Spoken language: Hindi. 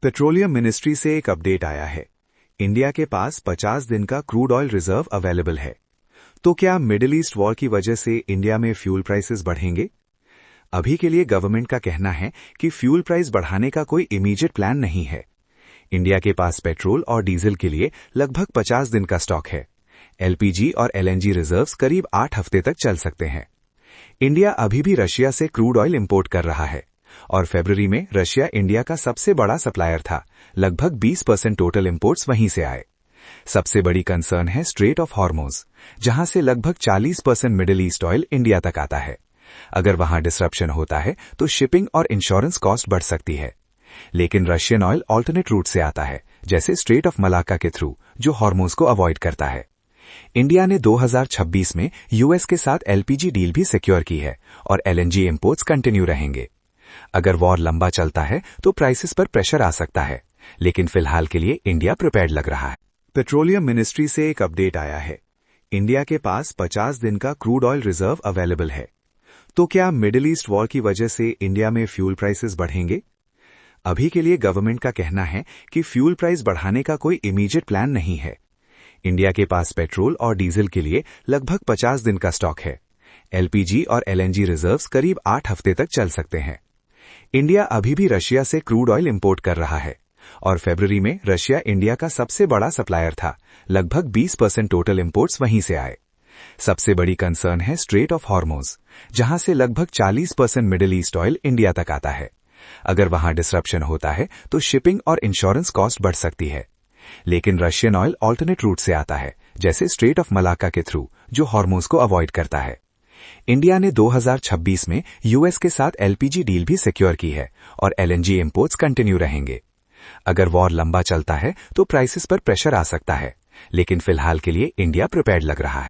पेट्रोलियम मिनिस्ट्री से एक अपडेट आया है। इंडिया के पास 50 दिन का क्रूड ऑयल रिजर्व अवेलेबल है। तो क्या मिडिल ईस्ट वॉर की वजह से इंडिया में फ्यूल प्राइसेस बढ़ेंगे? अभी के लिए गवर्नमेंट का कहना है कि फ्यूल प्राइस बढ़ाने का कोई इमीडिएट प्लान नहीं है। इंडिया के पास पेट्रोल और डीजल के लिए लगभग 50 दिन का स्टॉक है। एलपीजी और एलएनजी रिजर्व्स करीब 8 हफ्ते तक चल सकते हैं। इंडिया अभी भी रशिया से क्रूड ऑयल इंपोर्ट कर रहा है और फरवरी में रशिया इंडिया का सबसे बड़ा सप्लायर था। लगभग 20% टोटल इंपोर्ट्स वहीं से आए। सबसे बड़ी कंसर्न है स्ट्रेट ऑफ हॉर्मोज, जहां से लगभग 40% मिडिल ईस्ट ऑयल इंडिया तक आता है। अगर वहां डिसरप्शन होता है तो शिपिंग और इंश्योरेंस कॉस्ट बढ़ सकती है। लेकिन रशियन ऑयल ऑल्टरनेट रूट से आता है, जैसे स्ट्रेट ऑफ मलाक्का के थ्रू, जो हॉर्मोज को अवॉइड करता है। इंडिया ने 2026 में यूएस के साथ एलपीजी डील भी सिक्योर की है और एलएनजी इंपोर्ट्स कंटिन्यू रहेंगे। अगर वॉर लंबा चलता है तो प्राइसेस पर प्रेशर आ सकता है, लेकिन फिलहाल के लिए इंडिया प्रिपेयर्ड लग रहा है। पेट्रोलियम मिनिस्ट्री से एक अपडेट आया है। इंडिया के पास 50 दिन का क्रूड ऑयल रिजर्व अवेलेबल है। तो क्या मिडिल ईस्ट वॉर की वजह से इंडिया में फ्यूल प्राइसेस बढ़ेंगे? अभी के लिए गवर्नमेंट का कहना है कि फ्यूल प्राइस बढ़ाने का कोई इमीडिएट प्लान नहीं है। इंडिया के पास पेट्रोल और डीजल के लिए लगभग 50 दिन का स्टॉक है। एलपीजी और एलएनजी रिजर्व्स करीब 8 हफ्ते तक चल सकते हैं। इंडिया अभी भी रशिया से क्रूड ऑयल इंपोर्ट कर रहा है और फरवरी में रशिया इंडिया का सबसे बड़ा सप्लायर था। लगभग 20% टोटल इंपोर्ट्स वहीं से आए। सबसे बड़ी कंसर्न है स्ट्रेट ऑफ हॉर्मोज, जहां से लगभग 40% मिडिल ईस्ट ऑयल इंडिया तक आता है। अगर वहां डिसरप्शन होता है तो शिपिंग और इंश्योरेंस कॉस्ट बढ़ सकती है। लेकिन रशियन ऑयल ऑल्टरनेट रूट से आता है, जैसे स्ट्रेट ऑफ मलाक्का के थ्रू, जो हॉर्मोज को अवॉइड करता है। इंडिया ने 2026 में यूएस के साथ एलपीजी डील भी सिक्योर की है और एलएनजी इंपोर्ट्स कंटिन्यू रहेंगे। अगर वॉर लंबा चलता है तो प्राइसेस पर प्रेशर आ सकता है, लेकिन फिलहाल के लिए इंडिया प्रिपेयर्ड लग रहा है।